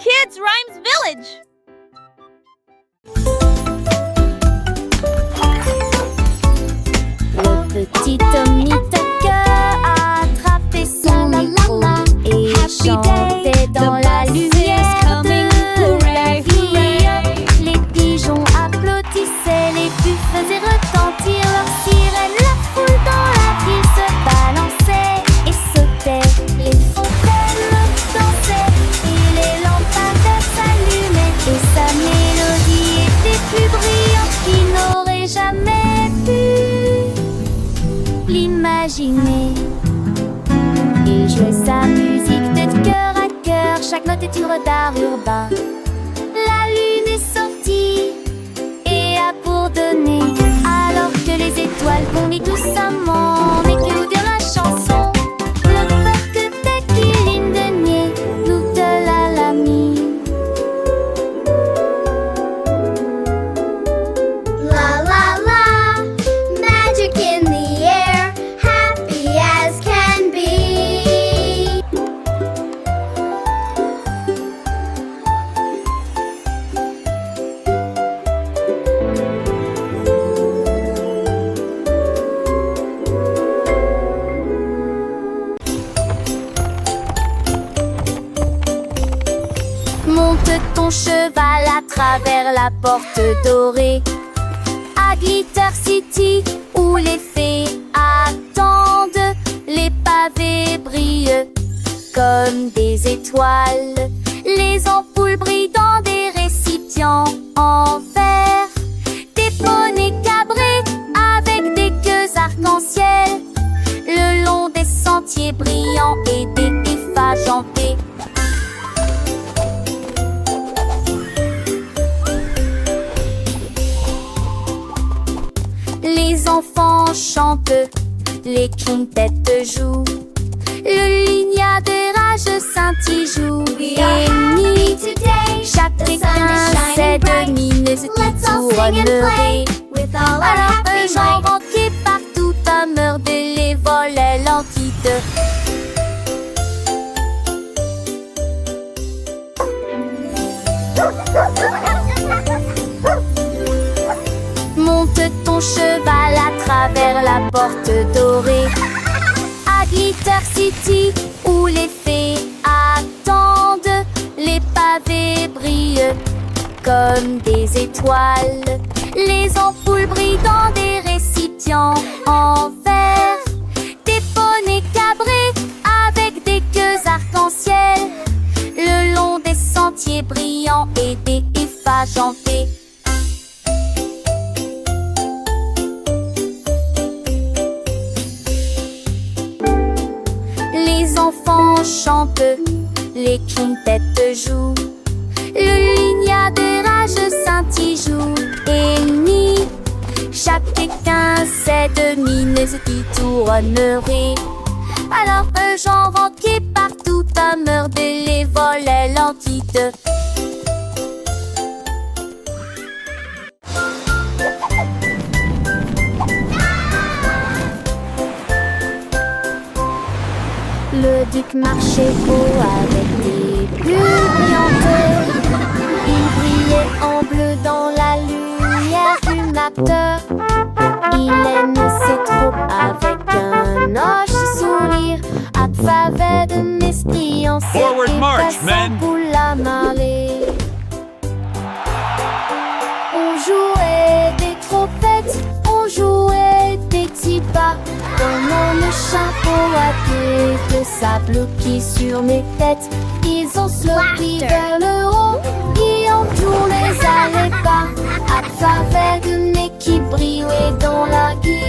Kids Rhymes Village. Le petit Tommy Tucker a attrapé son micro et chantait dans la lumière de la vie. Les pigeons applaudissaient, les buts faisaient retentir leurs sirènes. La foule dans la ville se balançait et sautait. Les fontaines dansaient et les lampadaires s'allumaient. Et sa mélodie était plus brillante qu'il n'aurait jamais pu l'imaginer. Il jouait sa musique de cœur à cœur, chaque note est une œuvre d'art urbain. La lune est sortie et a bourdonné, alors que les étoiles vomissent doucement. Mais que nous dire la chanson? Le peuple que qu'il ligne de nier, nous de l'ami. La la la, magic in the air, happy as can be. Monte ton cheval à travers la porte dorée à Glitter City où les fées attendent. Les pavés brillent comme des étoiles. Les ampoules brillent dans des récipients en verre. Des poneys cabrés avec des queues arc-en-ciel le long des sentiers brillants et des effages en paix. Les enfants chantent, les quintettes jouent, le lignard de rage scintille joue. We are happy today. Chaque The sun is écrin shining bright. domine ce Let's qui all sing and play tournerait. with all our Alors happy un genre might. entier partout à meurt de les volets l'entité. Monte ton cheval à travers la porte dorée à Glitter City où les fées attendent. Les pavés brillent comme des étoiles. Les ampoules brillent dans des récipients en verre. Des poneys cabrés avec des queues arc-en-ciel le long des sentiers brillants et des effages en paix. Les enfants chantent, les quintettes jouent, le lignard de rage scintille joue et nie. Chaque étincelle mine ce qui tournerait. Alors un genre entier partout à meurt de les volets l'entité. Le duc marchait haut avec des bulles brillantes. Il brillait en bleu dans la lumière du matin. Il aime ses troupes avec un hoche sourire, à travers de mesquillons, Forward march, men. pour la marée. On jouait des trompettes, on jouait des petits pas, pendant le chapeau à pied de sable qui sur mes têtes. Ils ont sloppy vers le haut, et on joue les allées bas, à travers de nez qui brillait dans la guille.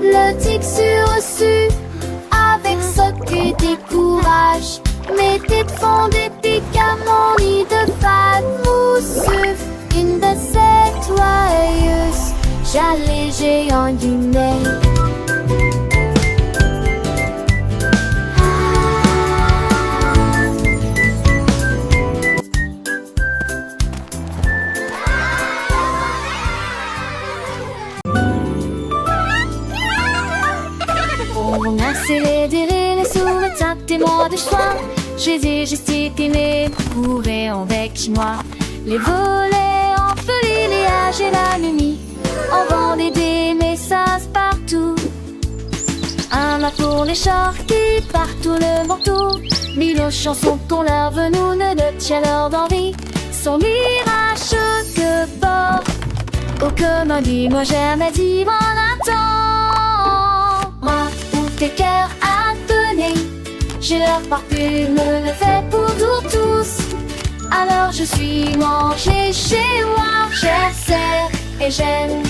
Le tic sur-reçu, avec ce que décourage, mettait de fond des pics à mon nid de fade mousseux. Une de ces joyeuses, j'allais géant du nez. On a célébré les souvenirs des mois de juin. J'ai gesticulé, couré en bec chinois. Les volets en feu, les âges et la nuit. On vendait des messages partout. Un mât pour les chars qui partout le manteau. Mille chansons qu'on leur venou de chaleur d'envie. Son mirage que bord. Oh comme dit, moi jamais dit mon attend. Moi, où tes cœurs à donner. J'ai leur parfume, le fait pour nous tous. Alors je suis mangée chez moi. J'essaie et j'aime.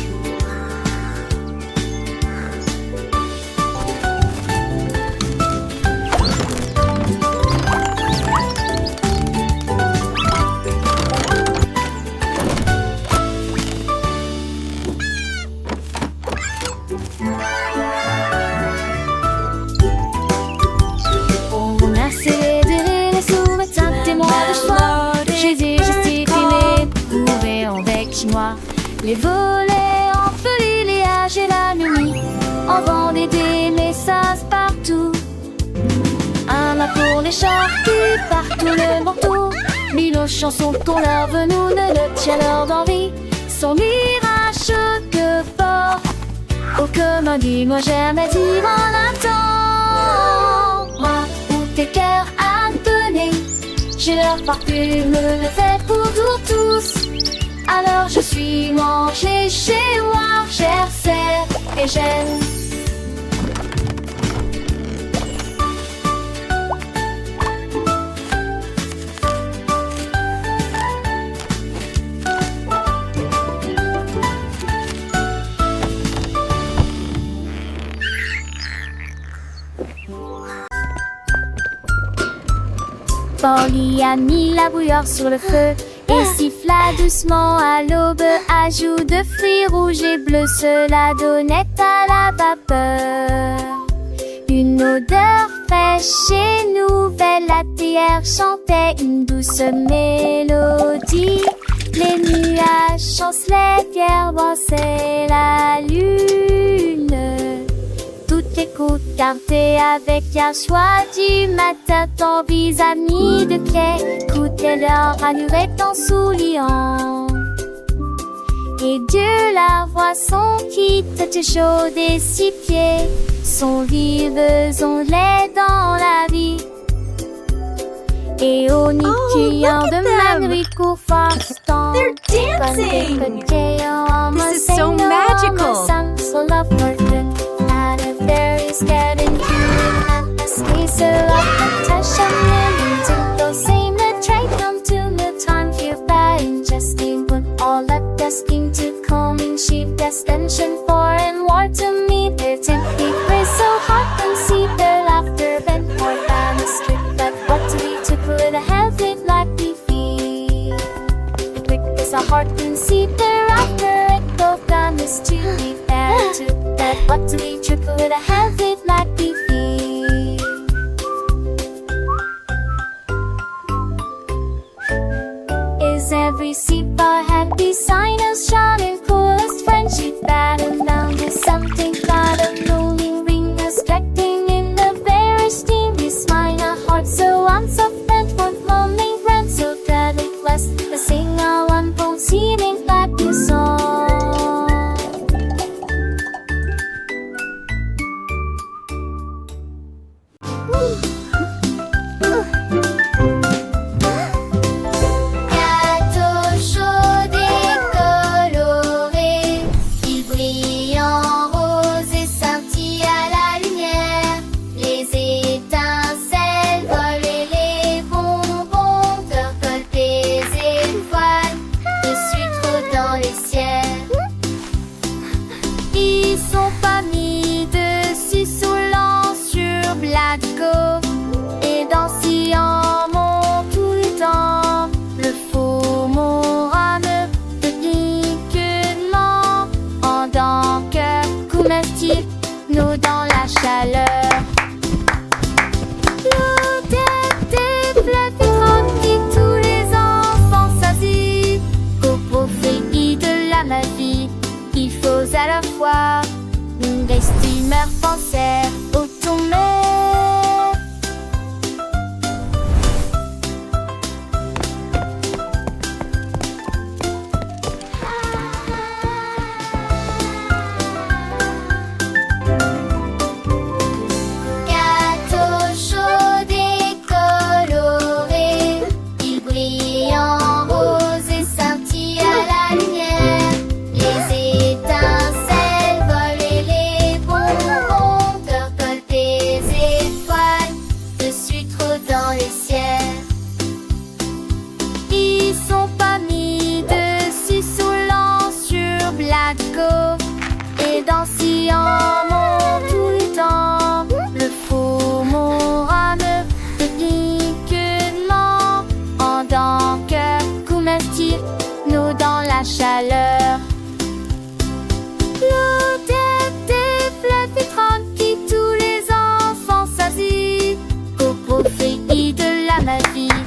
Les volets en feu, les âges et la nuit. On vendait des messages partout. Un mât pour les chars qui partout le manteau. Mille chansons qu'on leur venou de chaleur d'envie. Son mirage que fort. Oh comme dit, moi jamais dit mon attend. Moi, où tes cœurs à donner. J'ai leur parfume, le fait pour nous tous. Alors je suis mangée chez moi, j'essaie et j'aime. Polly a mis la bouilloire sur le feu et siffla doucement à l'aube. Ajout de fruits rouges et bleus, cela donnait à la vapeur une odeur fraîche et nouvelle. La théière chantait une douce mélodie. Les nuages chancelaient, pierre dansaient la lune. Toutes les côtes cantées avec un choix du matin. Ton vis-à-vis de quai écoutaient leur allure en souriant. Et Dieu la voit son quitte chaude et six pieds sont vives onglets dans la vie. Et au nid criant de mannerie court fastant. They're dancing! This is so magical! There is getting cute and a space of attention. Into those same train come to the time fear bad ingesting when all up desking to come in cheap destination for and war to meet their tempting praise so hot and see their laughter bent more than a strip that what to be took with a heavy like we feel. Quick as a heart and see their laughter it both done is to be fair to that what to be triple with a heavy like we feel. Is every seat bar happy sign of shining coolest friendship battle down to something got a rolling ring expecting in the very steamy smile a heart so unsoft for lonely friend so that it was the singer one bone seeming like a song. Gâteau chaud et coloré, il brille en rose et scintille à la lumière. Les étincelles volent et les bonbons percolent des étoiles de sucre dans les ciels. Ils sont pas mis dessus soulant sur Blatco et dansant mon tout le temps. Le faux morame de liquidement en tant que comestible, nous dans la chaleur. L'odeur des fleurs qui tous les enfants s'assit. Au profit de la magie, il faut à la fois une estimeur pensée au ton go. Et dansant mon tout le temps, le faux mon rame de piquement. En tant que couverture, nous dans la chaleur. L'eau des fleuves et tranquille, tous les enfants s'assit. Au profit de la magie,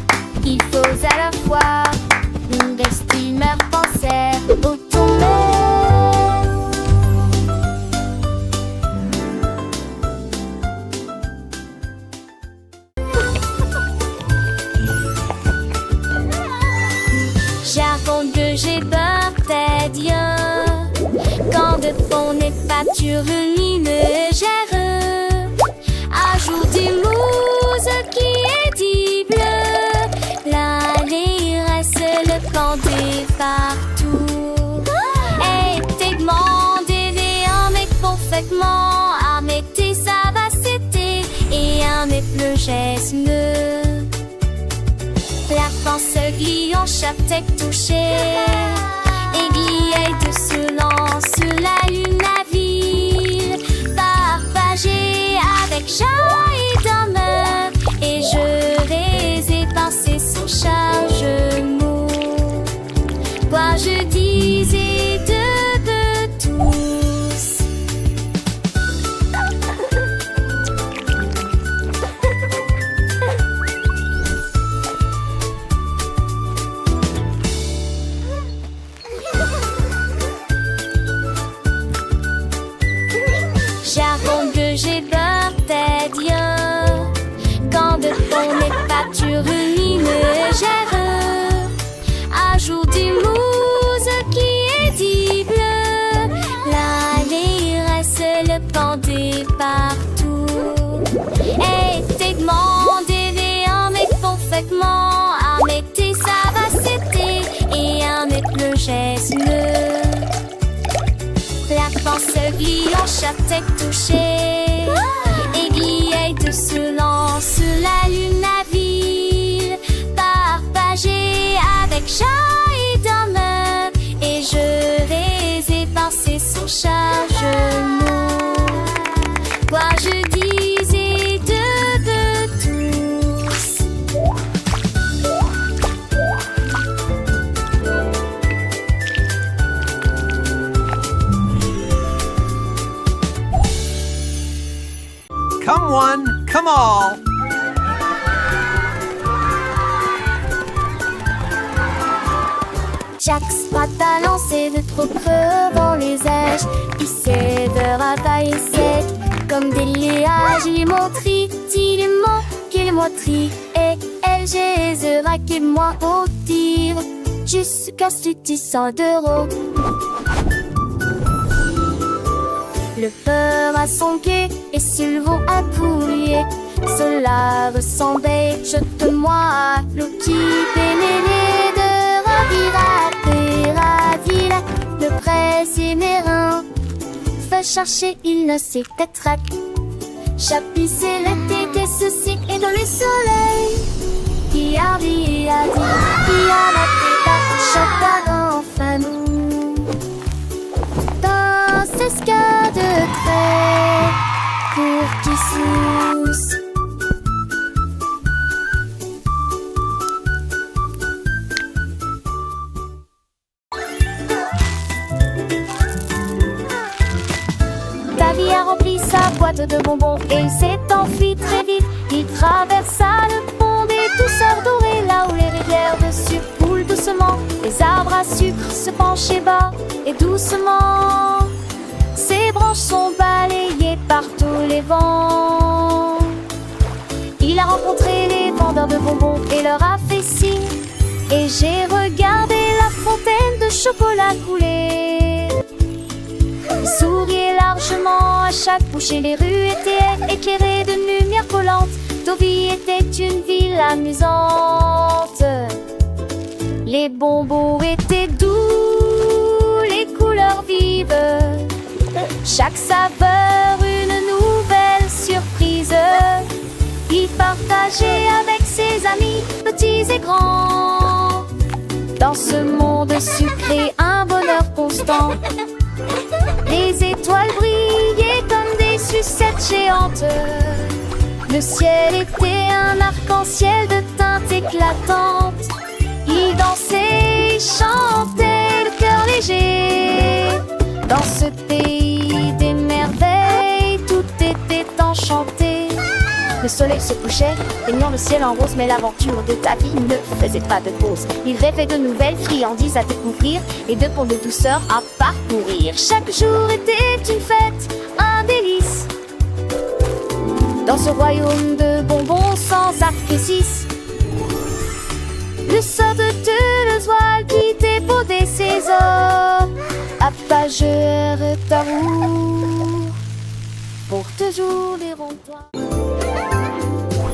il faut à la fois une steamer penser au tomber. J'avoue que j'ai peur des dieux quand de fond n'est pas sur lumineux. Ajoute des mousse qui est dit bleu. L'allée reste le planter partout. Et t'es demandé un mec parfaitement à mettre sa vacité et un mec le geste. La France glie en chaque tête touchée. Aiguille de silence sur la lune, la ville partagée avec chat et d'homme. Et je les ai passés sans chargement. Quoi je disais de tous. J'avoue que j'ai peur des dieux quand de fond n'est pas sur lumineux. Ajoute des mousse qui est dit bleu. L'allée reste le pendé partout. Et t'es demandé un mec parfaitement à mettre sa vacité et à mettre le geste. La force glie en chaque tête touchée. Aiguille de silence sur la lune, la ville partagée avec chat et d'homme. Et je les ai passés sans chargement. Quoi je disais de tous. Come one, come all. Chaque spot à lancer de trop creux dans les airs. Il sait de ratailler sec comme des liages. Il montrit, il est mon qu'il montrit. Et elle, j'ai raqué moi au tir. Jusqu'à 100 d'euros. Le feu a son quai et Sylvain a coulé. Cela ressemblait, jette-moi à l'eau qui pénérait de ravira. Le presse et mes reins. Fais chercher, il ne sait peut-être. Chapissé la tête et ceci et dans le soleil. Qui a dit, qui a la tête, chacun enfin nous. Dans ce cas de trait, pour qui sousse. Davy a rempli sa boîte de bonbons et il s'est enfui très vite. Il traversa le pont des douceurs dorées, là où les rivières de sucre coulent doucement. Les arbres à sucre se penchaient bas et doucement. Ses branches sont balayées par tous les vents. Il a rencontré les vendeurs de bonbons et leur a fait signe. Et j'ai regardé la fontaine de chocolat couler. Il souriait largement à chaque bouchée. Les rues étaient éclairées de lumière collante. Deauville était une ville amusante. Les bonbons étaient doux, les couleurs vives. Chaque saveur une nouvelle surprise. Il partageait avec ses amis, petits et grands. Dans ce monde sucré, un bonheur constant. Les étoiles brillaient comme des sucettes géantes. Le ciel était un arc-en-ciel de teintes éclatantes. Ils dansaient et chantaient le cœur léger. Dans ce pays des merveilles, tout était enchanté. Le soleil se couchait, baignant le ciel en rose, mais l'aventure de ta vie ne faisait pas de pause. Il rêvait de nouvelles friandises à découvrir et de ponts de douceur à parcourir. Chaque jour était une fête, un délice. Dans ce royaume de bonbons sans artifice, le sort de l'oiseau qui débaudait ses os, apageur ta roue pour toujours les ronds-points.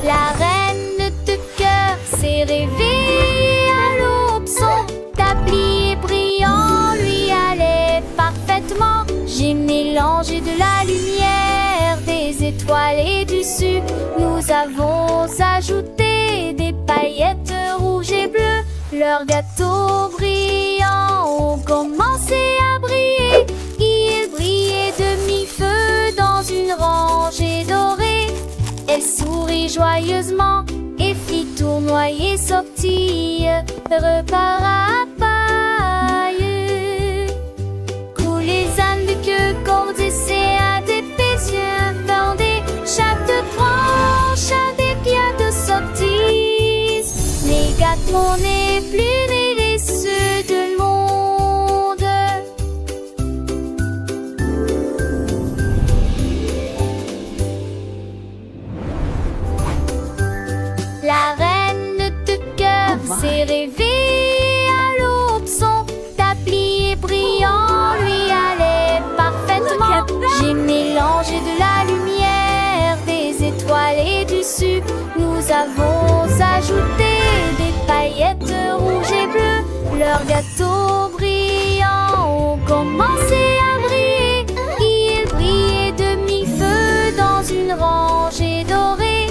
La reine de cœur s'est réveillée à l'aube. Son tablier brillant lui allait parfaitement. J'ai mélangé de la lumière, des étoiles et du sucre. Nous avons ajouté des paillettes rouges et bleues. Leurs gâteaux brillants ont commencé à briller. Ils brillaient de mi-feu dans une rangée dorée. Elle sourit joyeusement et fit tournoyer sortie, repas à paille. Coulent les ânes de queue, cordes et à des yeux bordés. Chaque tranche a des pieds de sorties. Les gâteaux n'est plus les ceux de monde. La reine de cœur s'est réveillée à l'aube. Son tablier brillant lui allait parfaitement. J'ai mélangé de la lumière, des étoiles et du sucre. Nous avons ajouté des paillettes rouges et bleues. Leurs gâteaux brillants ont commencé à briller. Ils brillaient de mi-feu dans une rangée dorée.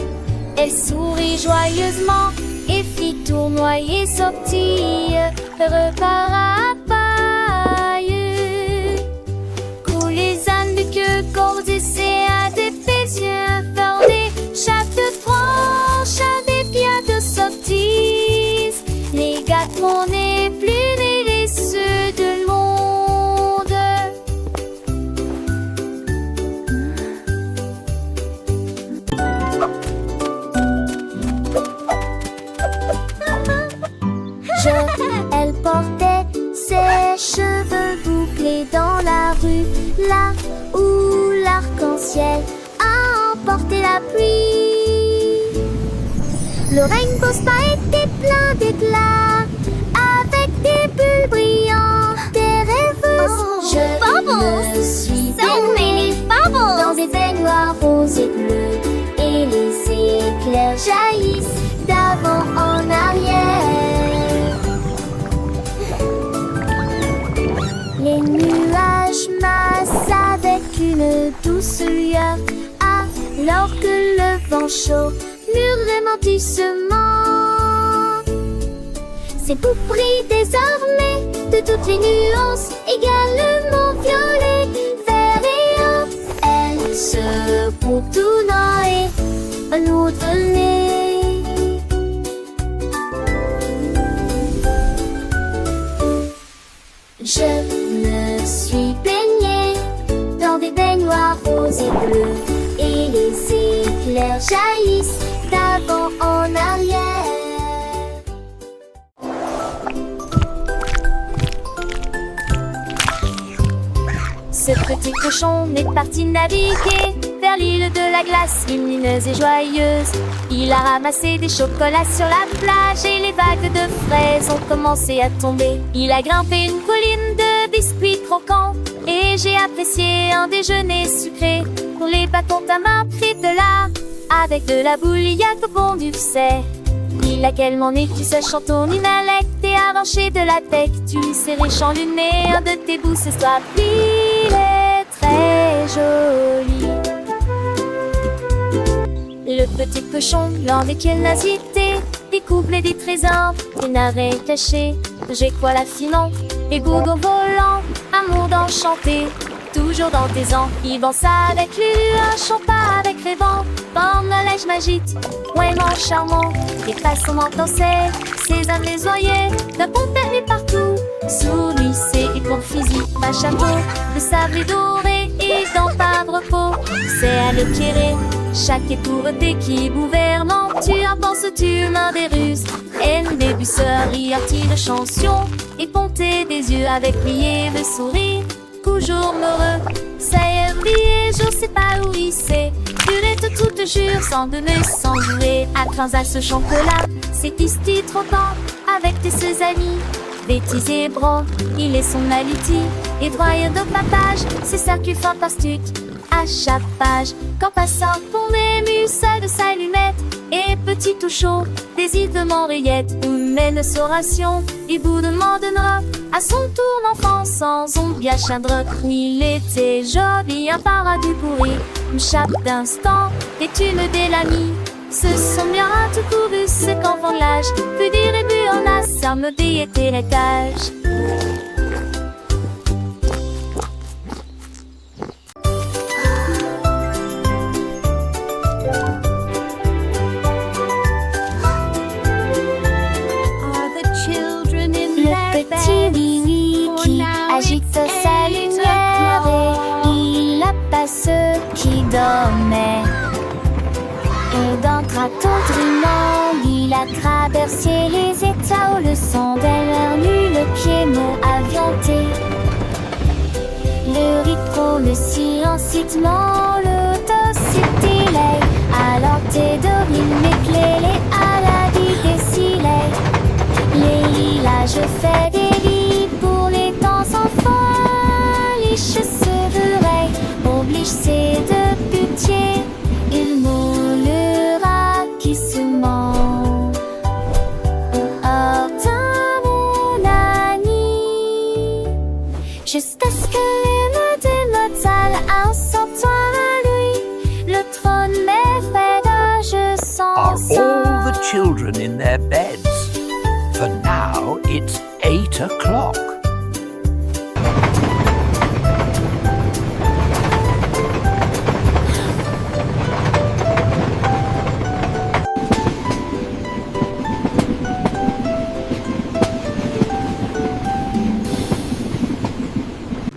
Elle sourit joyeusement et fit tournoyer sortie, repas à paille. Coulent les ânes de queue, cordes et à des yeux bordés. Chaque tranche a des pieds de sorties. Les gâteaux n'est plus les ceux de monde. Elle portait ses cheveux bouclés dans la rue, là où l'arc-en-ciel a emporté la pluie. Le rainbow spa était plein d'éclats, avec des bulles brillantes, des rêveuses. Je me suis baignée dans des baignoires roses et bleus, et les éclairs jaillissent d'avant en arrière. Les nuages massent avec une douce lueur, alors que le vent chaud murmurait doucement. Ces bouts brillent désormais de toutes les nuances, également violet, vert et or. Elles se contournent et un autre nez. Je me suis baignée dans des baignoires roses et bleues, et les éclairs jaillissent d'avant en arrière. Ce petit cochon est parti naviguer vers l'île de la glace lumineuse et joyeuse. Il a ramassé des chocolats sur la plage et les vagues de fraises ont commencé à tomber. Il a grimpé une colline de biscuits croquants et j'ai apprécié un déjeuner sucré. Pour les bâtons ta main pris de là, avec de la bouilliade au bon du sait. Il a quel m'en est, tu sais, chantons une alec, t'es arraché de la tête, tu lui serrais chanluné un de tes bouts ce soir. Il est très joli. Le petit cochon, lors desquels nasité, découvre des trésors, des narets cachés. J'ai quoi la finon, égout au volant, un monde enchanté. Toujours dans tes ans, il danse avec les lueurs, chante avec les vents. Dans le neige magique, vraiment charmant. Et passe son menton sec, ses âmes les oyer, d'un bon permis partout. Sous lui, c'est pour fusil, un chapeau, de sable doré et dans pas de repos. C'est à l'éclairer, chaque étourté qui gouvernant. Tu en penses, tu mains des ruses, et une débuseur, artie de chanson. Et ponter des yeux avec lui et de sourire. Toujours heureux, ça y est oublié, je sais pas où il s'est. Durette tout te jure, sans donner, sans jouer. À transal ce chocolat, c'est ici trop temps. Avec tes ses amis, bêtises et bras, il est son aliti. Et droit de papage, c'est ça qui est fantastique. À chaque page, quand passant pour ému, seul de sa lunette. Et petit tout chaud, des îles de Montréette. Une mène sauration, il vous demandera à son tour l'enfant sans ombre à chandre. Il était joli, un paradis pourri. Une chape d'instant, et une de l'ami. Ce sont bien tout couru, c'est qu'en vend l'âge. Plus dire et plus on a, ça me était l'étage. Agite sa lumière et il apace ceux qui dormaient. Et d'entre tendrement, il a traversé les états où le son d'un nul le piano avianté. Le rythme, le silencitement, l'autocité, alors t'es dormi, m'éclairer à la vie des silets. Les lilas, je fais des lits pour les temps sans folie. Je serai oblige, c'est de pitié. Il moulera qui se ment. Oh, mon ami, jusqu'à ce que les mains de notre salle un sortant à lui. Le trône m'effraie, je sens. Are all the children in their beds? For now, it's 8 o'clock.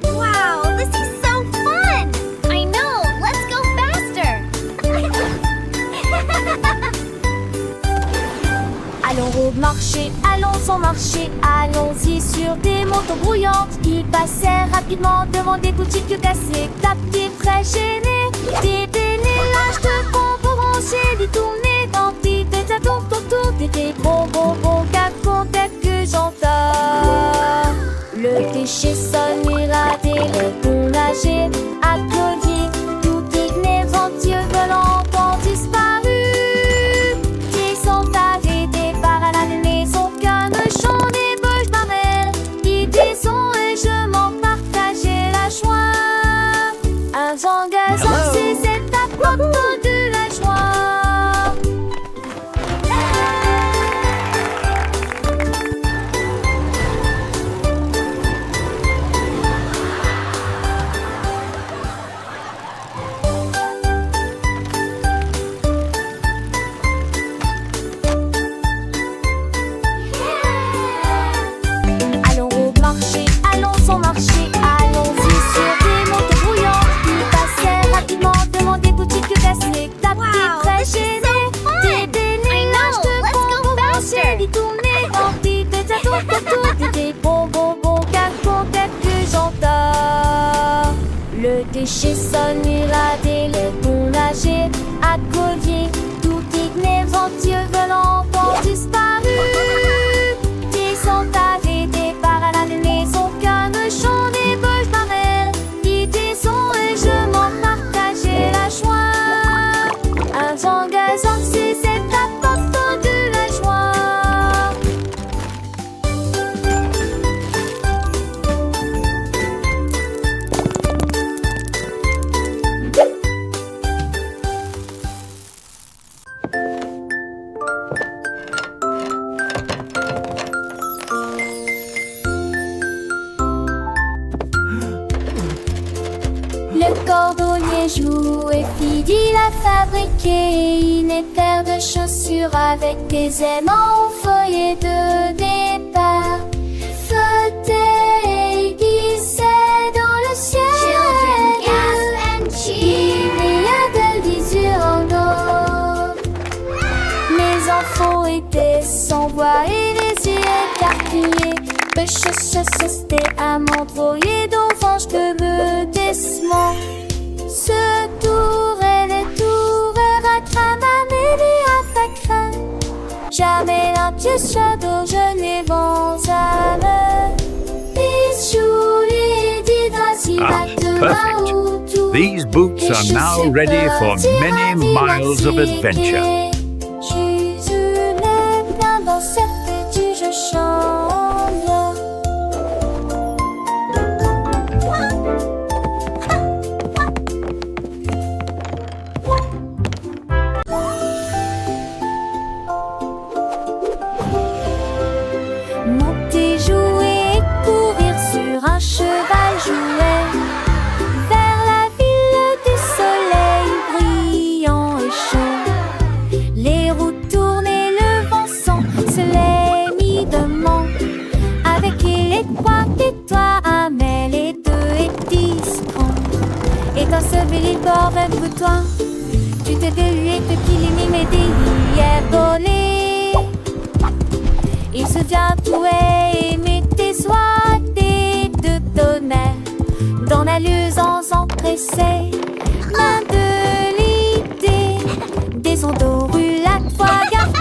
Wow, this is so fun! I know, let's go faster! Allons au marché, allons au marché, allons-y sur des motos brouillantes. Ils passèrent rapidement devant des boutiques cassées. Tapis très gênés, des dénélages de bonbons rangés, des tournées dans des ados autour des bonbons qu'à que j'entends. Le déchet sonira des bons nagés, applaudis, tout digné, Dieu volant ont disparu. Qui sont arrêtés par la maison, qu'un chant des bouches marelles. Ils disons et je m'en partageais la joie. Un zangazan, c'est cette apporte de la joie. Allons au marché, allons au marché, allons-y sur des motos brouillantes. Ils passèrent rapidement devant des boutiques cassées. Tapis très gênés, des dénélages de bonbons rangés, des tournées dans des ados autour des bonbons que j'entends. Le déchet sonira des bons nagés, à collier, tout digné, Dieu volant ont disparu. Qui sont arrêtés par la maison, qu'un chant des bouches marelles. Ils disons et je m'en partageais la joie. Un zangazan, c'est cette apporte de la joie. Le cordonnier joue et Fidil a fabriqué une paire de chaussures avec des aimants au feuillet de départ. Flotter et glisser dans le ciel. Children gasp and cheer. Il y a de l'usure en eau. Mes enfants étaient sans voix et les yeux écarquillés. C'était à m'envoyer d'enfants de me décement. Ce tour et les tours à cramamé à facrin. Jamais un pied shadow, je n'ai vent à me. Perfect. These boots are now ready for many miles of adventure. Dans cette petite je chante. Monter, jouer et courir sur un cheval jouet vers la ville du soleil brillant et chaud. Les roues tournent et le vent se les mit de main. Avec les trois et toi, Amel et 2 et 10 ans. Et dans ce bel bord même que toi, tu t'es délué depuis les mimes et des hier volés. Il se vient tout et mettait soit des deux tonnerres dans la luisance empressée. Main de l'idée, des ondes roulades, fois garde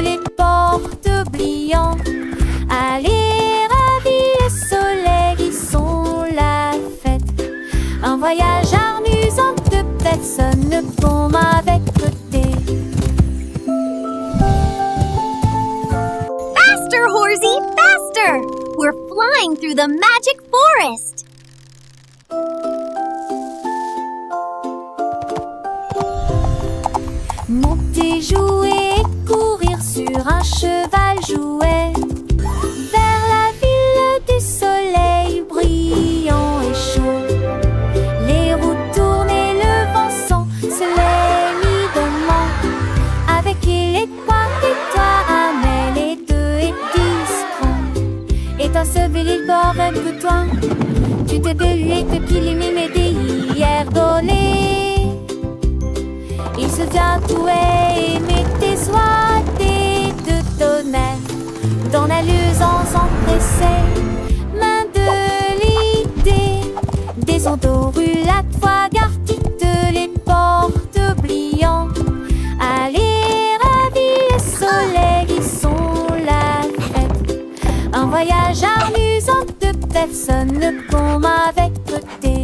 les portes oubliant. Allez, ravis le soleil, ils sont la fête. Un voyage amusant de personne ne tombe avec côté. Faster, Horsey, faster! We're flying through the magic forest. Monter, jouer et courir sur un cheval jouet vers la ville du soleil brillant et chaud. Les roues tournent et le vent se les mit de main. Avec les trois et toi, Amel et 2 et 10 ans. Et dans ce bel bord même que toi, tu t'es délué depuis les mimes et des hier volés. Il se vient tout et mettait soit des deux tonnerres dans la luisance empressée. Main de l'idée, des ondes roulades, fois garde les portes oubliant. Allez, ravis le soleil, ils sont la fête. Un voyage amusant de personne ne tombe avec côté.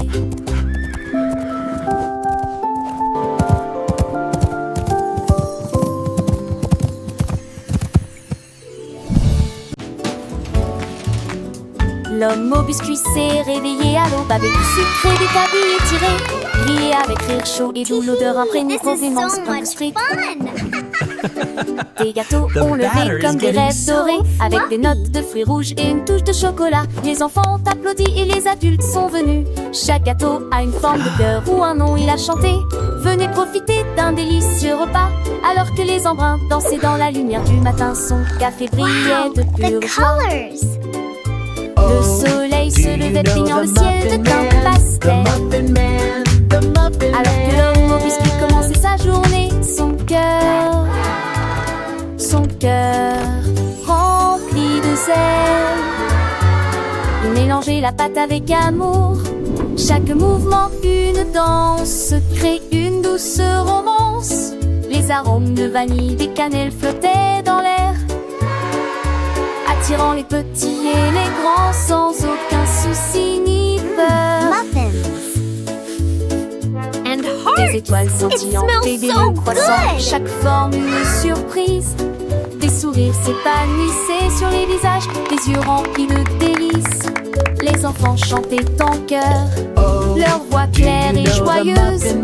L'homme au biscuit s'est réveillé à l'aube avec du sucre et des tabliers tirés. Grillé avec rire chaud et d'où l'odeur imprégnée provenant Spring Street. Des gâteaux ont levé comme des rêves dorés avec des notes de fruits rouges et une touche de chocolat. Les enfants ont applaudi et les adultes sont venus. Chaque gâteau a une forme de cœur ou un nom, il a chanté. Venez profiter d'un délicieux repas alors que les embruns dansaient dans la lumière du matin. Son café brillait de pure joie. Le soleil se levait peignant le ciel de teint pastel. Alors que l'homme au biscuit commençait sa journée, son cœur rempli de zèle. Il mélangeait la pâte avec amour. Chaque mouvement une danse, crée une douce romance. Les arômes de vanille, des cannelles flottaient dans l'air, attirant les petits et les grands sans aucun souci ni peur. Des étoiles scintillantes et des loups croissants, chaque forme une surprise. Des sourires s'épanouissaient sur les visages, des yeux remplis de délices. Les enfants chantaient en chœur, leur voix claire et joyeuse.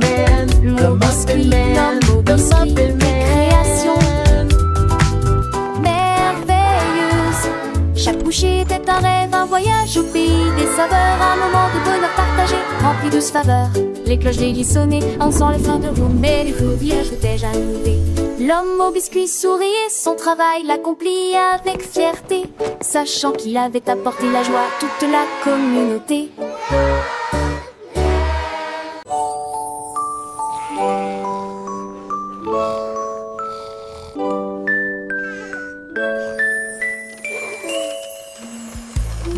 Mon biscuit, l'homme au biscuit, création merveilleuse. Chaque bouchée était un rêve, un voyage au pays des saveurs, un moment de bonheur partagé, rempli de douce faveur. Les cloches d'église sonnaient, en sent les fins de roue, mais les vierges étaient déjà levées. L'homme au biscuit souriait, son travail l'accomplit avec fierté, sachant qu'il avait apporté la joie à toute la communauté.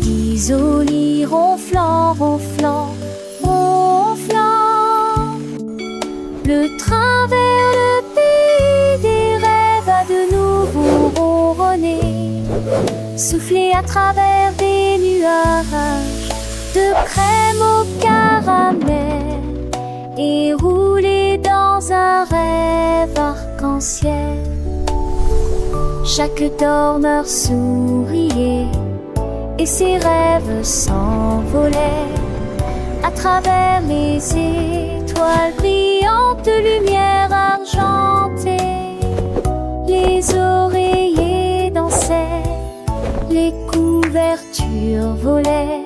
Isolé ronflant, ronflant, ronflant. Le train vers le pays des rêves a de nouveau ronronné, soufflé à travers des nuages de crème au caramel et roulé dans un rêve arc-en-ciel. Chaque dormeur souriait et ses rêves s'envolaient à travers les étoiles brillantes, lumière argentée. Les oreillers dansaient, les couvertures volaient,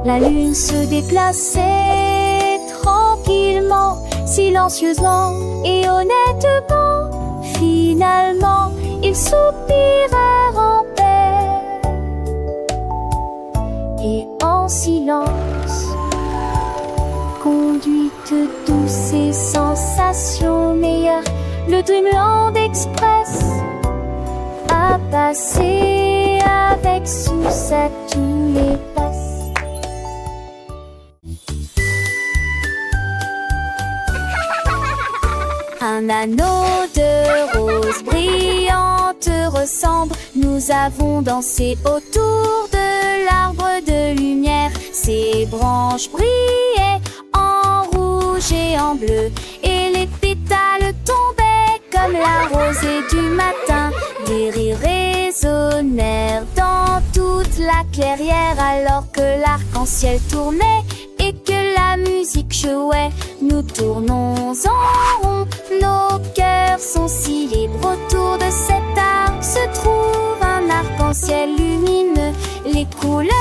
la lune se déplaçait tranquillement, silencieusement et honnêtement. Finalement, ils soupirèrent en paix et en silence, conduite douce et sensation meilleure, le Dreamland Express a passé avec succès tous les passes. Un anneau de rose brillante ressemble. Nous avons dansé autour de l'arbre de lumière. Ses branches brillaient en rouge et en bleu, et les pétales tombaient comme la rosée du matin. Des rires résonnèrent dans toute la clairière alors que l'arc-en-ciel tournait et que la musique jouait. Nous tournons en rond, nos cœurs sont si libres. Autour de cet arc se trouve un arc-en-ciel lumineux. Les couleurs